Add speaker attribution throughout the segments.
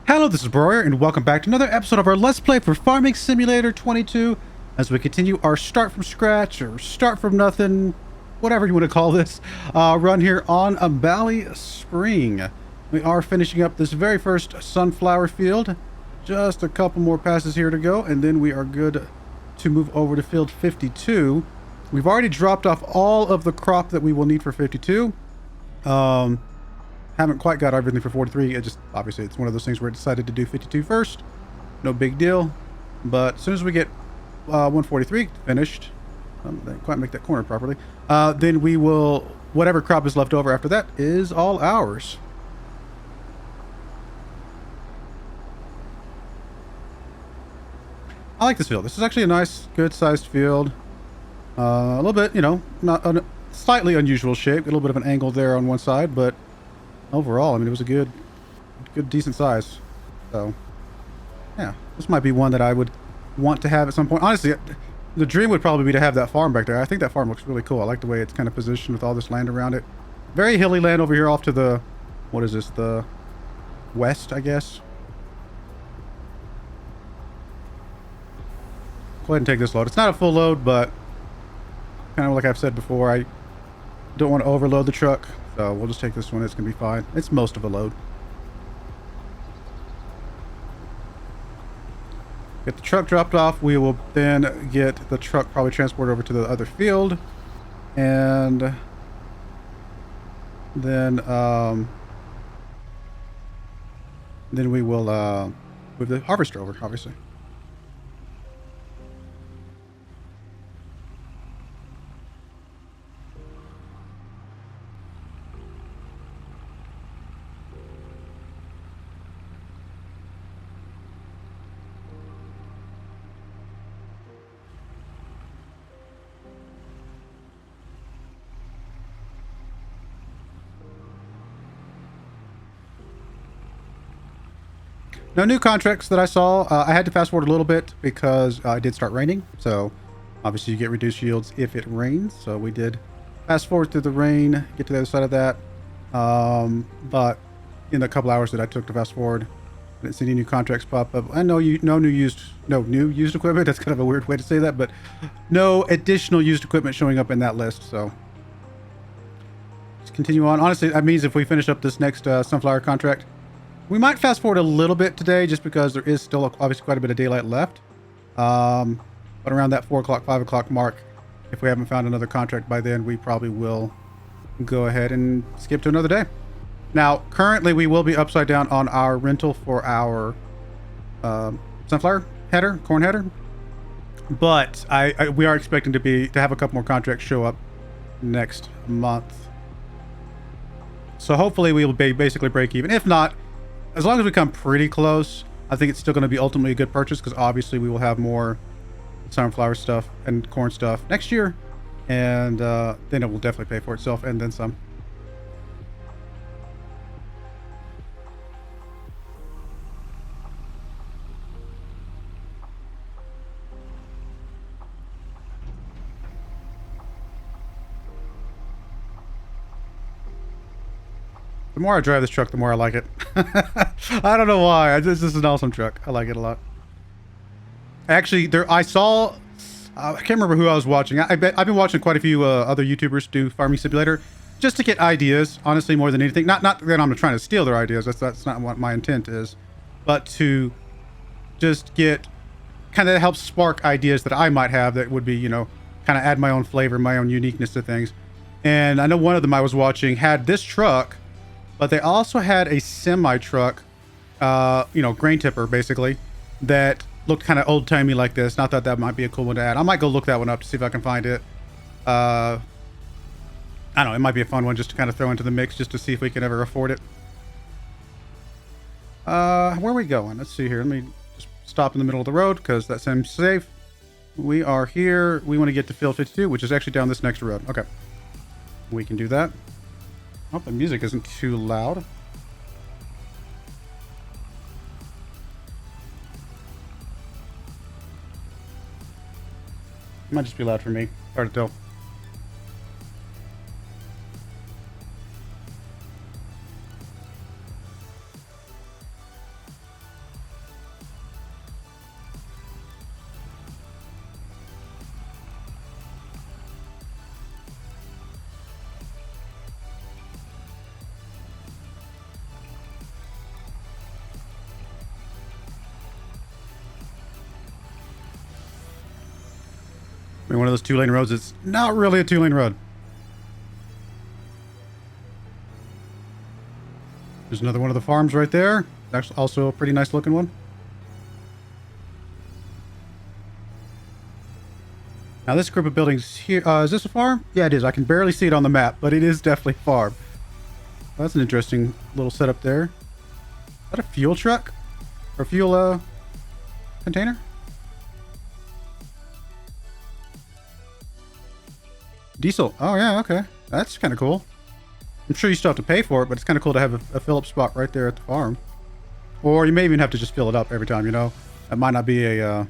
Speaker 1: Hello, this is Broyar, and welcome back to another episode of our Let's Play for Farming Simulator 22, as we continue our start from scratch, or start from nothing, whatever you want to call this, run here on a BallySpring. We are finishing up this very first sunflower field. Just a couple more passes here to go, and then we are good to move over to field 52. We've already dropped off all of the crop that we will need for 52. Haven't quite got everything for 43. Obviously it's one of those things where I decided to do 52 first. No big deal. But as soon as we get 143 finished, didn't quite make that corner properly, then we will, whatever crop is left over after that is all ours. I like this field. This is actually a nice, good sized field. A little bit, you know, not slightly unusual shape. A little bit of an angle there on one side, but overall, I mean, it was a good, decent size. So, yeah, this might be one that I would want to have at some point. Honestly, the dream would probably be to have that farm back there. I think that farm looks really cool. I like the way it's kind of positioned with all this land around it. Very hilly land over here off to the, what is this, the west, I guess. Go ahead and take this load. It's not a full load, but kind of like I've said before, I don't want to overload the truck. So we'll just take this one. It's going to be fine. It's most of a load. Get the truck dropped off. We will then get the truck probably transported over to the other field. And then we will move the harvester over, obviously. No new contracts that I saw. I had to fast forward a little bit because it did start raining. So obviously you get reduced yields if it rains. So we did fast forward through the rain, get to the other side of that. But in the couple hours that I took to fast forward, I didn't see any new contracts pop up. I know no new used equipment. That's kind of a weird way to say that, but no additional used equipment showing up in that list. So let's continue on. Honestly, that means if we finish up this next sunflower contract, we might fast forward a little bit today just because there is still obviously quite a bit of daylight left. But around that 4 o'clock, 5 o'clock mark, if we haven't found another contract by then, we probably will go ahead and skip to another day. Now, currently we will be upside down on our rental for our sunflower header, corn header. But we are expecting to have a couple more contracts show up next month. So hopefully we will basically break even. If not, as long as we come pretty close, I think it's still going to be ultimately a good purchase because obviously we will have more sunflower stuff and corn stuff next year. And then it will definitely pay for itself and then some. The more I drive this truck, the more I like it. I don't know why. This is an awesome truck. I like it a lot. Actually, I saw... I can't remember who I was watching. I've been watching quite a few other YouTubers do Farming Simulator just to get ideas, honestly, more than anything. Not that I'm trying to steal their ideas. That's not what my intent is. But to just get... kind of help spark ideas that I might have that would be, you know, kind of add my own flavor, my own uniqueness to things. And I know one of them I was watching had this truck, but they also had a semi truck, you know, grain tipper basically, that looked kind of old timey like this. And I thought that might be a cool one to add. I might go look that one up to see if I can find it. I don't know. It might be a fun one just to kind of throw into the mix just to see if we can ever afford it. Where are we going? Let's see here. Let me just stop in the middle of the road because that seems safe. We are here. We want to get to field 52, which is actually down this next road. Okay. We can do that. Hope the music isn't too loud. It might just be loud for me. Hard to tell. One of those 2-lane roads. It's not really a 2-lane road. There's another one of the farms right there. That's also a pretty nice looking one. Now this group of buildings here, is this a farm? Yeah, it is. I can barely see it on the map, but it is definitely a farm. Well, that's an interesting little setup there. Is that a fuel truck? Or fuel container? Diesel. Oh yeah, okay. That's kind of cool. I'm sure you still have to pay for it, but it's kind of cool to have a fill-up spot right there at the farm. Or you may even have to just fill it up every time, you know? That might not be a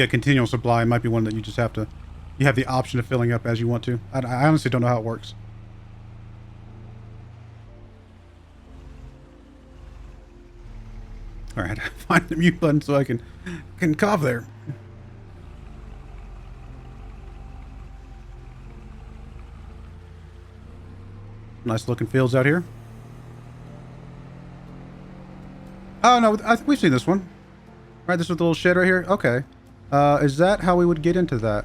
Speaker 1: continual supply. It might be one that you just have to... You have the option of filling up as you want to. I honestly don't know how it works. Alright, find the mute button so I can cough there. Nice looking fields out here. Oh no, I think we've seen this one. Right, this is the little shed right here. Okay. Is that how we would get into that?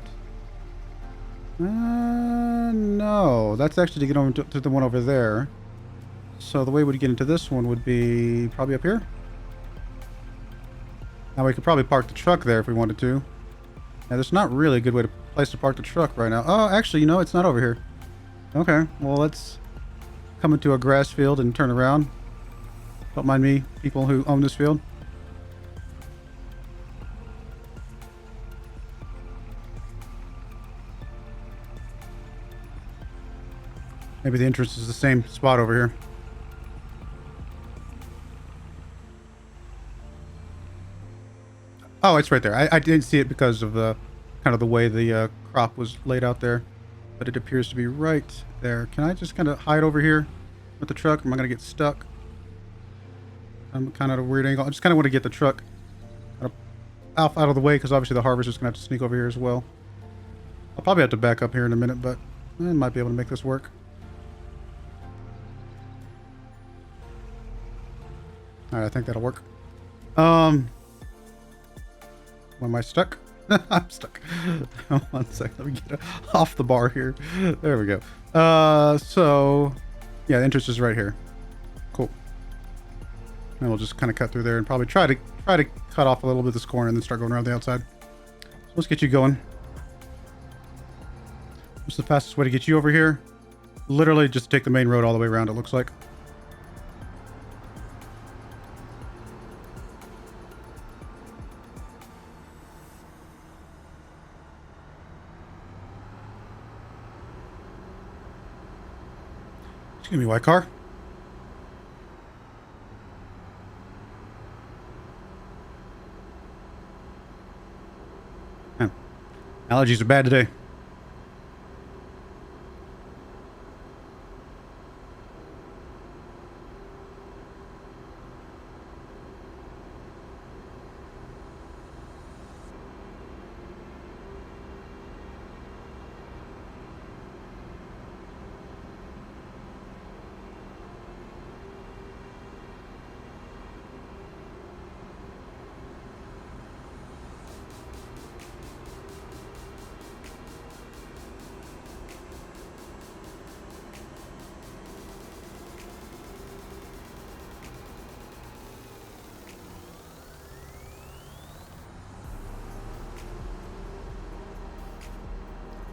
Speaker 1: No. That's actually to get over to the one over there. So the way we'd get into this one would be probably up here. Now we could probably park the truck there if we wanted to. Now there's not really a good way to place to park the truck right now. Oh, actually, you know, it's not over here. Okay, well let's come into a grass field and turn around. Don't mind me, people who own this field. Maybe the entrance is the same spot over here. Oh, it's right there. I didn't see it because of the kind of the way the crop was laid out there, but it appears to be right there. Can I just kind of hide over here with the truck? Am I going to get stuck? I'm kind of at a weird angle. I just kind of want to get the truck out of the way because obviously the harvester's going to have to sneak over here as well. I'll probably have to back up here in a minute, but I might be able to make this work. Alright, I think that'll work. Am I stuck? I'm stuck. 1 second. Let me get off the bar here. There we go. So yeah, the entrance is right here. Cool. And we'll just kind of cut through there and probably try to cut off a little bit of this corner and then start going around the outside. So let's get you going. What's the fastest way to get you over here? Literally just take the main road all the way around, it looks like. Excuse me, white car. Man, allergies are bad today.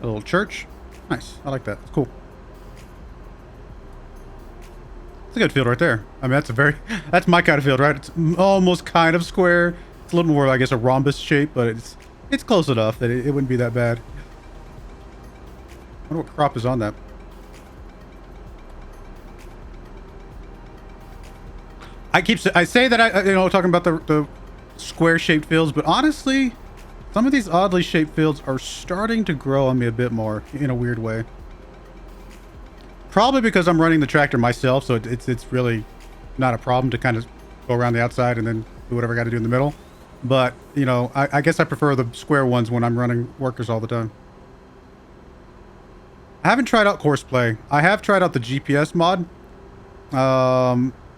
Speaker 1: A little church. Nice. I like that. It's cool. It's a good field right there. I mean, that's my kind of field, right? It's almost kind of square. It's a little more, I guess, a rhombus shape, but it's close enough that it wouldn't be that bad. I wonder what crop is on that. I say that talking about the square shaped fields, but honestly, some of these oddly shaped fields are starting to grow on me a bit more in a weird way. Probably because I'm running the tractor myself, so it's really not a problem to kind of go around the outside and then do whatever I got to do in the middle. But, you know, I guess I prefer the square ones when I'm running workers all the time. I haven't tried out Courseplay. I have tried out the GPS mod,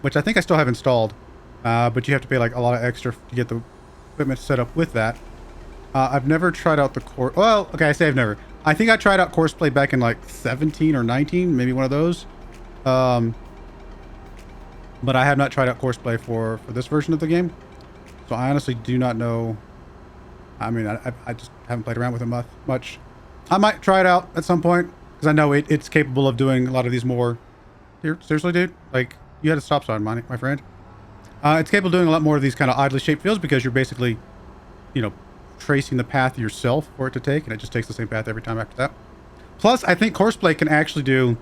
Speaker 1: which I think I still have installed. But you have to pay like a lot of extra to get the equipment set up with that. I've never tried out the course. Well, okay, I say I've never. I think I tried out course play back in like 17 or 19, maybe one of those. But I have not tried out course play for this version of the game. So I honestly do not know. I mean, I just haven't played around with it much. I might try it out at some point because I know it's capable of doing a lot of these more. Here, seriously, dude? Like, you had a stop sign, my friend. It's capable of doing a lot more of these kind of oddly shaped fields because you're basically, you know, tracing the path yourself for it to take, and it just takes the same path every time after that. Plus, I think courseplay can actually do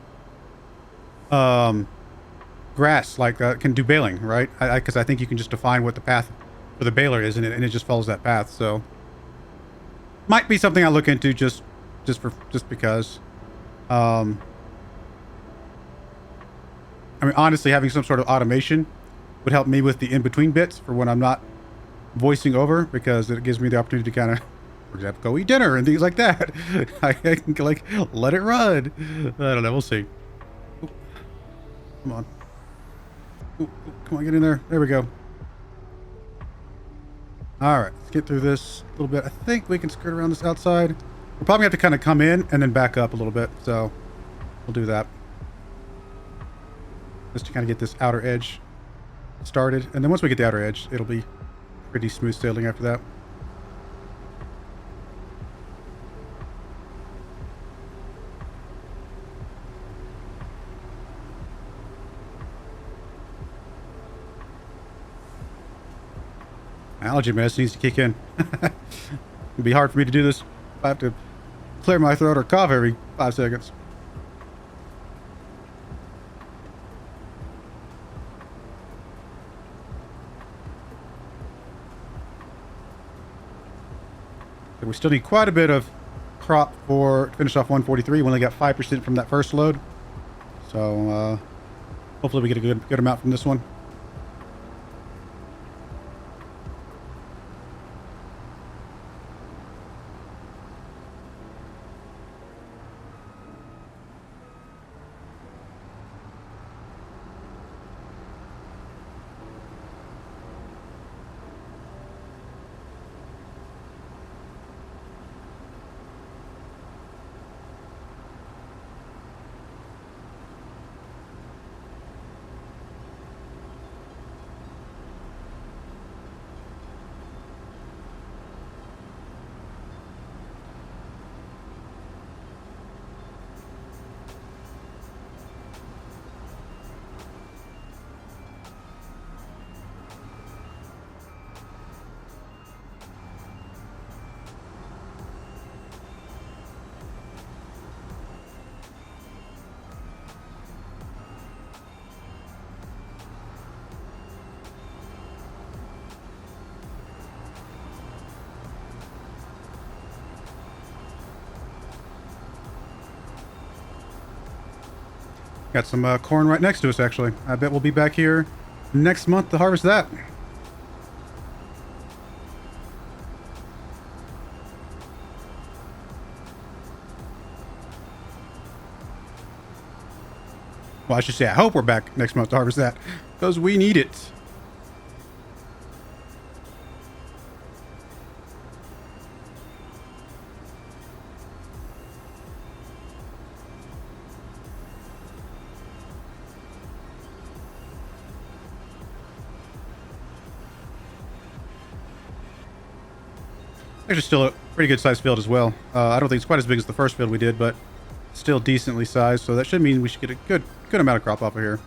Speaker 1: grass, like can do baling, right? Because I think you can just define what the path for the baler is, and it just follows that path. So might be something I look into just because. I mean, honestly, having some sort of automation would help me with the in-between bits for when I'm not voicing over, because it gives me the opportunity to kind of, for example, go eat dinner and things like that. I can like let it run. I don't know. We'll see. Ooh, come on. Ooh, come on, get in there. There we go. All right, let's get through this a little bit. I think we can skirt around this outside. We'll probably have to kind of come in and then back up a little bit. So we'll do that. Just to kind of get this outer edge started. And then once we get the outer edge, it'll be pretty smooth sailing after that. Allergy medicine needs to kick in. It'd be hard for me to do this. I have to clear my throat or cough every 5 seconds. We still need quite a bit of crop to finish off 143. We only got 5% from that first load. So hopefully we get a good amount from this one. Got some corn right next to us, actually. I bet we'll be back here next month to harvest that. Well, I should say, I hope we're back next month to harvest that, because we need it. Actually, still a pretty good sized field as well. I don't think it's quite as big as the first field we did, but still decently sized. So that should mean we should get a good amount of crop off of here,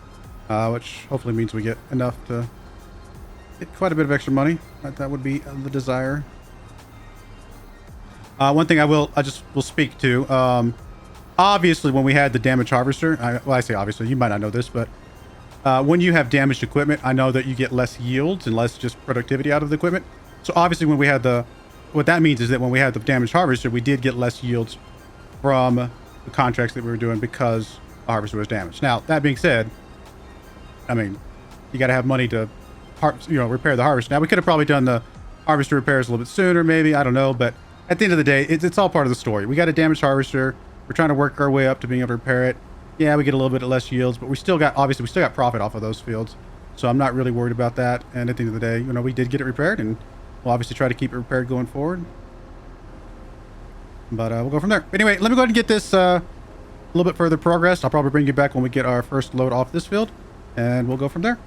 Speaker 1: which hopefully means we get enough to get quite a bit of extra money. That would be the desire. One thing I just will speak to. Obviously, when we had the damage harvester, I say obviously, you might not know this, but when you have damaged equipment, I know that you get less yields and less just productivity out of the equipment. So obviously, when we had what that means is that when we had the damage harvester, we did get less yields from the contracts that we were doing because the harvester was damaged. Now, that being said, I mean, you got to have money to, repair the harvester. Now, we could have probably done the harvester repairs a little bit sooner, maybe. I don't know. But at the end of the day, it's all part of the story. We got a damaged harvester. We're trying to work our way up to being able to repair it. Yeah, we get a little bit less yields, but we still got profit off of those fields. So I'm not really worried about that. And at the end of the day, we did get it repaired, and we'll obviously try to keep it repaired going forward. But we'll go from there. Anyway, let me go ahead and get this a little bit further progressed. I'll probably bring you back when we get our first load off this field, and we'll go from there.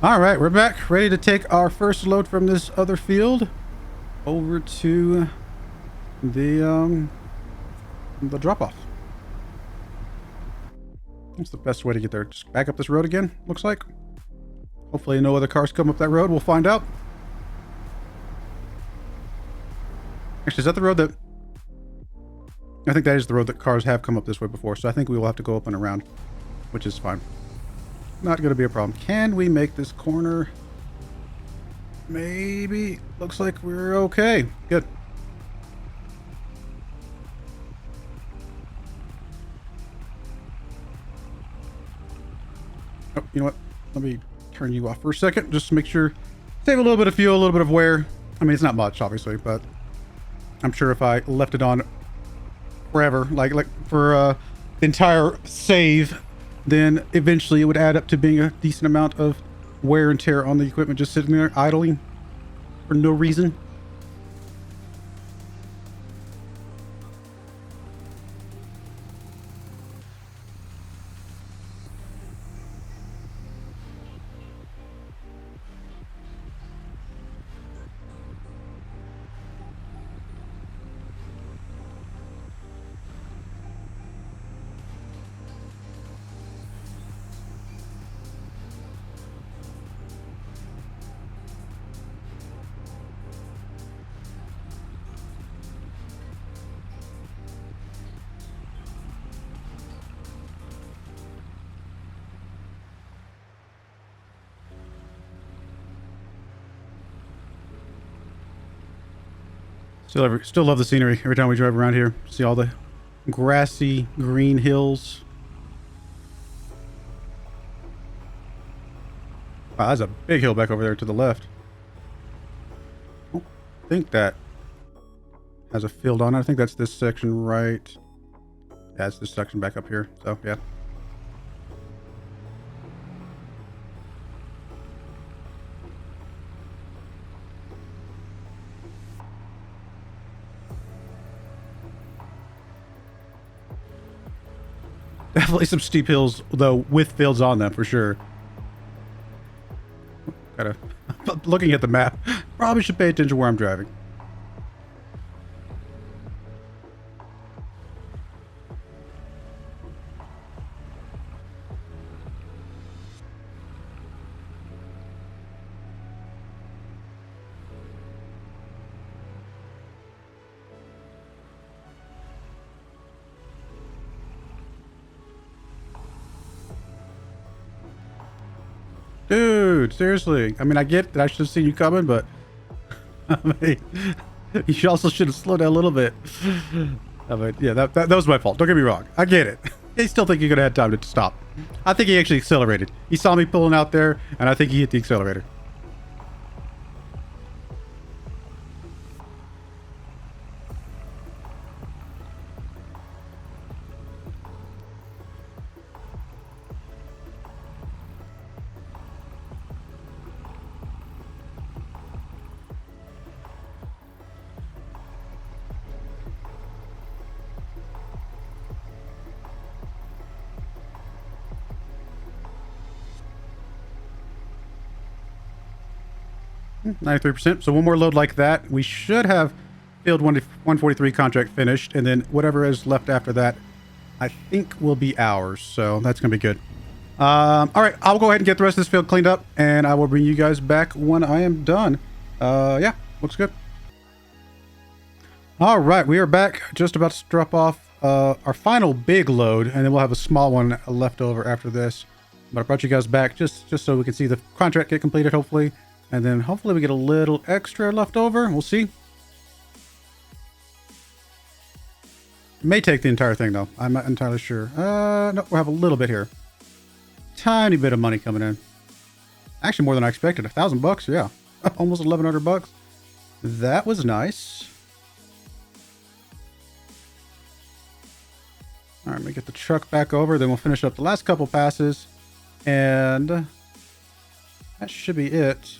Speaker 1: All right, we're back, ready to take our first load from this other field over to the drop-off. That's the best way to get there. Just back up this road again, looks like. Hopefully no other cars come up that road. We'll find out. Actually, is that the road that... I think that is the road that cars have come up this way before, so I think we will have to go up and around, which is fine. Not going to be a problem. Can we make this corner? Maybe. Looks like we're okay. Good. Oh, you know what? Let me turn you off for a second, just to make sure. Save a little bit of fuel, a little bit of wear. I mean, it's not much, obviously, but I'm sure if I left it on forever, like for the entire save, then eventually it would add up to being a decent amount of wear and tear on the equipment just sitting there idling for no reason. Still love the scenery every time we drive around here. See all the grassy green hills. Wow, that's a big hill back over there to the left. I don't think that has a field on it. I think that's this section right. Yeah, it's this section back up here. So, yeah. Definitely some steep hills, though, with fields on them, for sure. Gotta... Looking at the map, probably should pay attention where I'm driving. Dude, seriously. I mean, I get that I should have seen you coming, but I mean, you also should have slowed down a little bit. I mean, yeah, that was my fault. Don't get me wrong. I get it. I still think you could have had time to stop. I think he actually accelerated. He saw me pulling out there, and I think he hit the accelerator. Hmm, 93%. So one more load like that. We should have field 143 contract finished, and then whatever is left after that, I think will be ours. So that's going to be good. All right, I'll go ahead and get the rest of this field cleaned up, and I will bring you guys back when I am done. Yeah, looks good. All right, we are back. Just about to drop off our final big load, and then we'll have a small one left over after this. But I brought you guys back just so we can see the contract get completed, hopefully. And then hopefully we get a little extra left over. We'll see. May take the entire thing, though. I'm not entirely sure. No, we'll have a little bit here. Tiny bit of money coming in. Actually, more than I expected. $1,000, yeah. Almost 1,100 bucks. That was nice. All right, let me get the truck back over. Then we'll finish up the last couple passes. And that should be it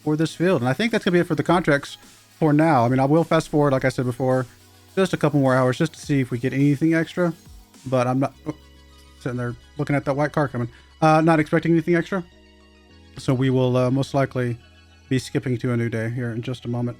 Speaker 1: for this field. And I think that's going to be it for the contracts for now. I mean, I will fast forward, like I said before, just a couple more hours just to see if we get anything extra. But I'm not sitting there looking at that white car coming. Not expecting anything extra. So we will most likely be skipping to a new day here in just a moment.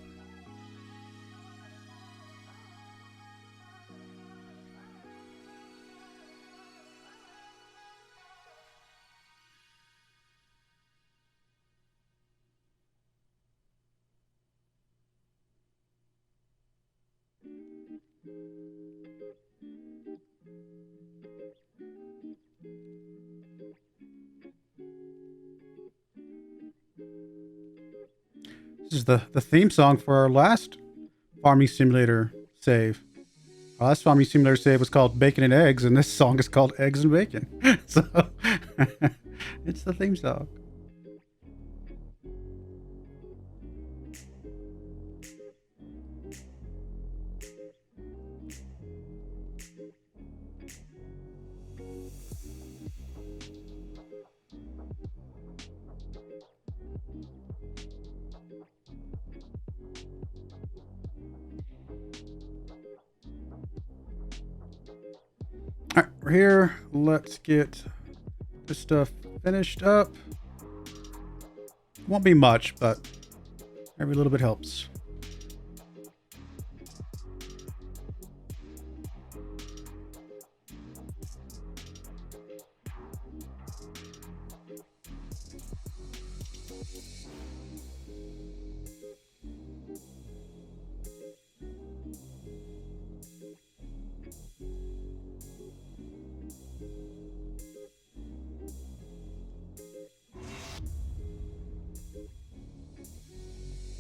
Speaker 1: This is the theme song for our last Farming Simulator save. Our last Farming Simulator save was called Bacon and Eggs, and this song is called Eggs and Bacon. So, it's the theme song. All right, we're here. Let's get this stuff finished up. Won't be much, but every little bit helps.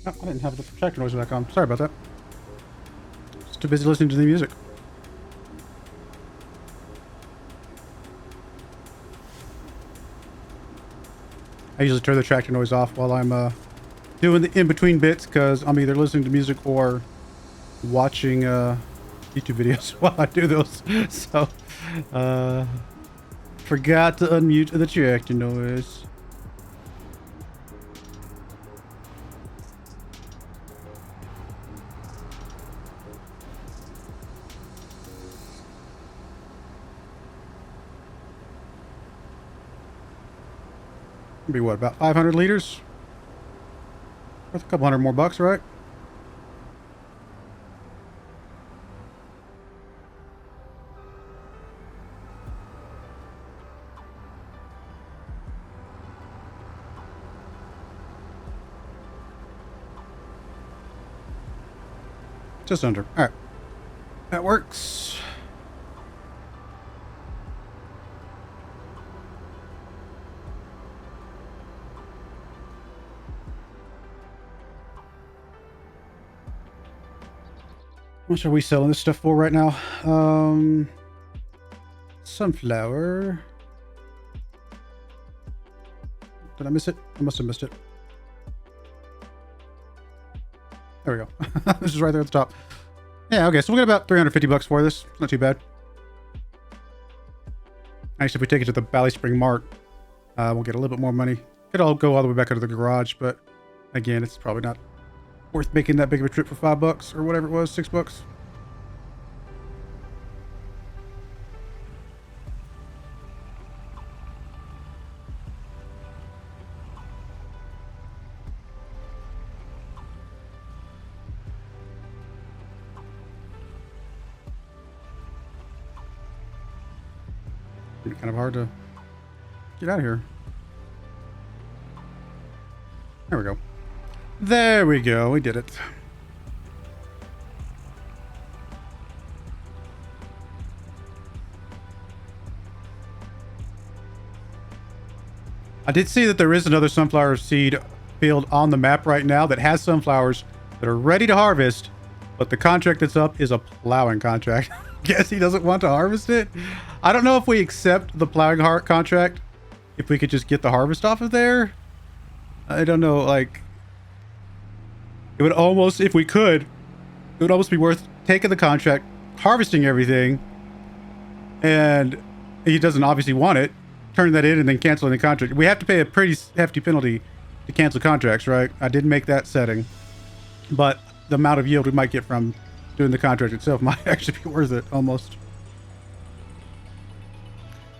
Speaker 1: Oh, I didn't have the projector noise back on. Sorry about that. Just too busy listening to the music. I usually turn the tractor noise off while I'm doing the in-between bits because I'm either listening to music or watching YouTube videos while I do those. So, forgot to unmute the tractor noise. Be what, about 500 liters? Worth a couple hundred more bucks, right? Just under. All right. That works. How much are we selling this stuff for right now? Sunflower. Did I miss it? I must have missed it. There we go. This is right there at the top. Yeah, okay, so we'll get about 350 bucks for this. Not too bad. Actually, if we take it to the BallySpring Mart, we'll get a little bit more money. Could all go all the way back out to the garage, but again, it's probably not worth making that big of a trip for $5 or whatever it was, $6. Kind of hard to get out of here. There we go. There we go. We did it. I did see that there is another sunflower seed field on the map right now that has sunflowers that are ready to harvest, but the contract that's up is a plowing contract. Guess he doesn't want to harvest it. I don't know if we accept the plowing contract, if we could just get the harvest off of there. I don't know, like, it would almost, if we could, it would almost be worth taking the contract, harvesting everything, and he doesn't obviously want it, turn that in and then canceling the contract. We have to pay a pretty hefty penalty to cancel contracts, right? I did make that setting, but the amount of yield we might get from doing the contract itself might actually be worth it almost.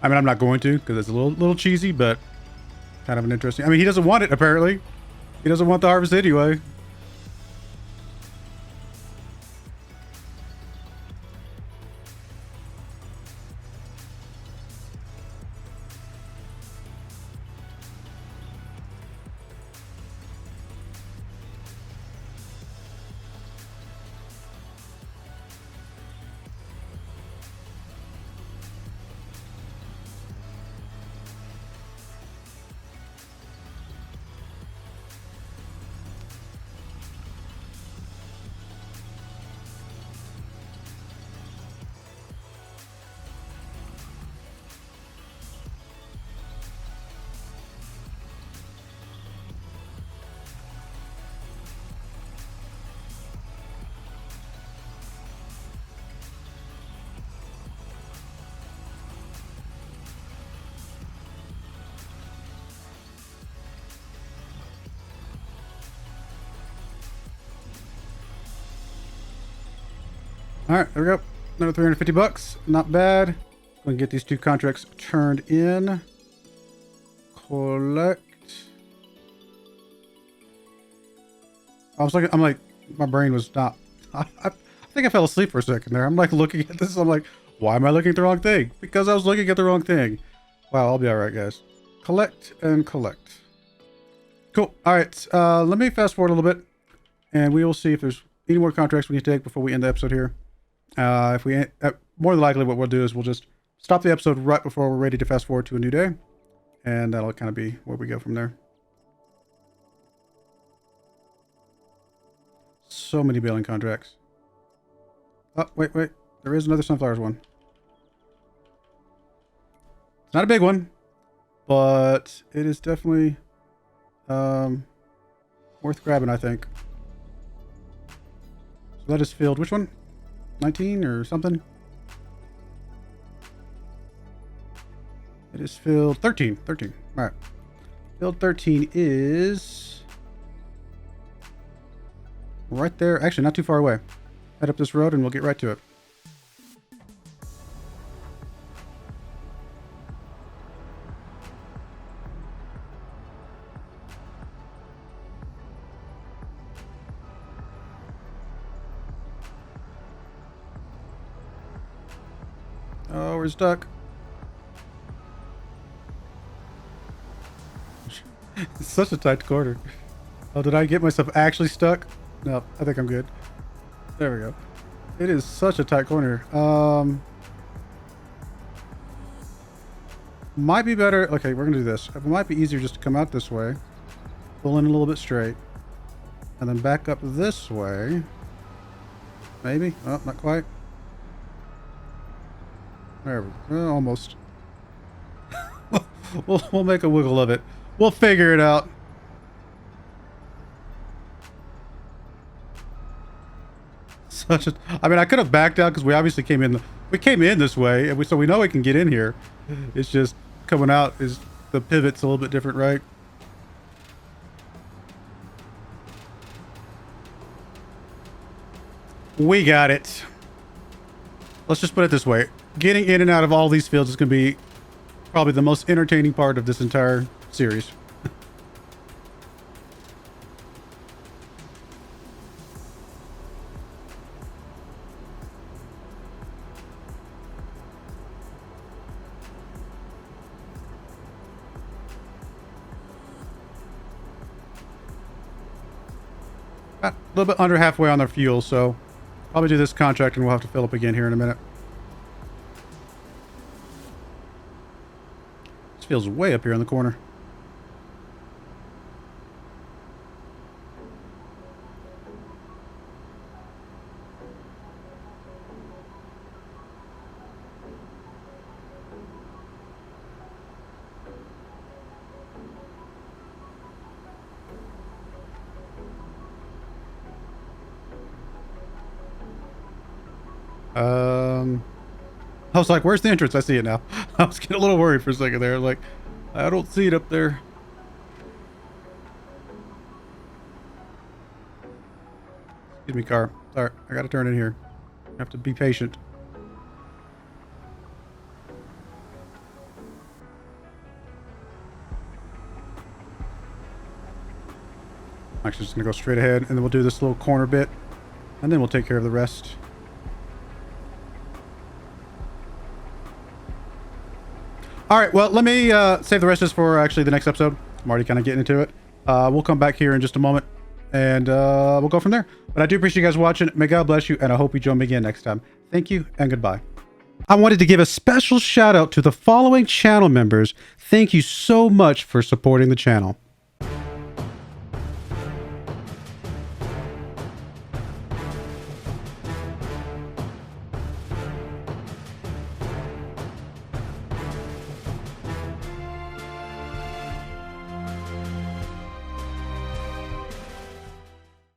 Speaker 1: I mean, I'm not going to because it's a little cheesy, but kind of an interesting. I mean, he doesn't want it apparently. He doesn't want the harvest anyway. All right, there we go. Another 350 bucks. Not bad. Going to get these 2 contracts turned in. Collect. I'm like, my brain was not. I think I fell asleep for a second there. I'm like looking at this. I'm like, why am I looking at the wrong thing? Because I was looking at the wrong thing. Wow, I'll be all right, guys. Collect and collect. Cool. All right. Let me fast forward a little bit, and we will see if there's any more contracts we need to take before we end the episode here. If we more than likely, what we'll do is we'll just stop the episode right before we're ready to fast forward to a new day, and that'll kind of be where we go from there. So many baling contracts. Oh, wait. There is another sunflowers one. It's not a big one, but it is definitely worth grabbing, I think. So that is filled. Which one? 19 or something? It is filled 13. All right. Filled 13 is right there. Actually, not too far away. Head up this road and we'll get right to it. Oh, we're stuck. It's such a tight corner. Oh, did I get myself actually stuck? No, I think I'm good. There we go. It is such a tight corner. Might be better. Okay, we're gonna do this. It might be easier just to come out this way, pull in a little bit straight, and then back up this way. Maybe. Oh, not quite. There we go. Almost. We'll make a wiggle of it. We'll figure it out. I mean, I could have backed out because we obviously came in. We came in this way, and so we know we can get in here. It's just coming out is the pivot's a little bit different, right? We got it. Let's just put it this way. Getting in and out of all these fields is going to be probably the most entertaining part of this entire series. A little bit under halfway on their fuel, so probably do this contract and we'll have to fill up again here in a minute. This feels way up here in the corner. I was like, where's the entrance? I see it now. I was getting a little worried for a second there. Like, I don't see it up there. Excuse me, car. Sorry, I gotta turn in here. I have to be patient. Actually, just gonna go straight ahead, and then we'll do this little corner bit, and then we'll take care of the rest. All right, well, let me save the rest of this for actually the next episode. I'm already kind of getting into it. We'll come back here in just a moment, and we'll go from there. But I do appreciate you guys watching. May God bless you, and I hope you join me again next time. Thank you, and goodbye. I wanted to give a special shout out to the following channel members. Thank you so much for supporting the channel.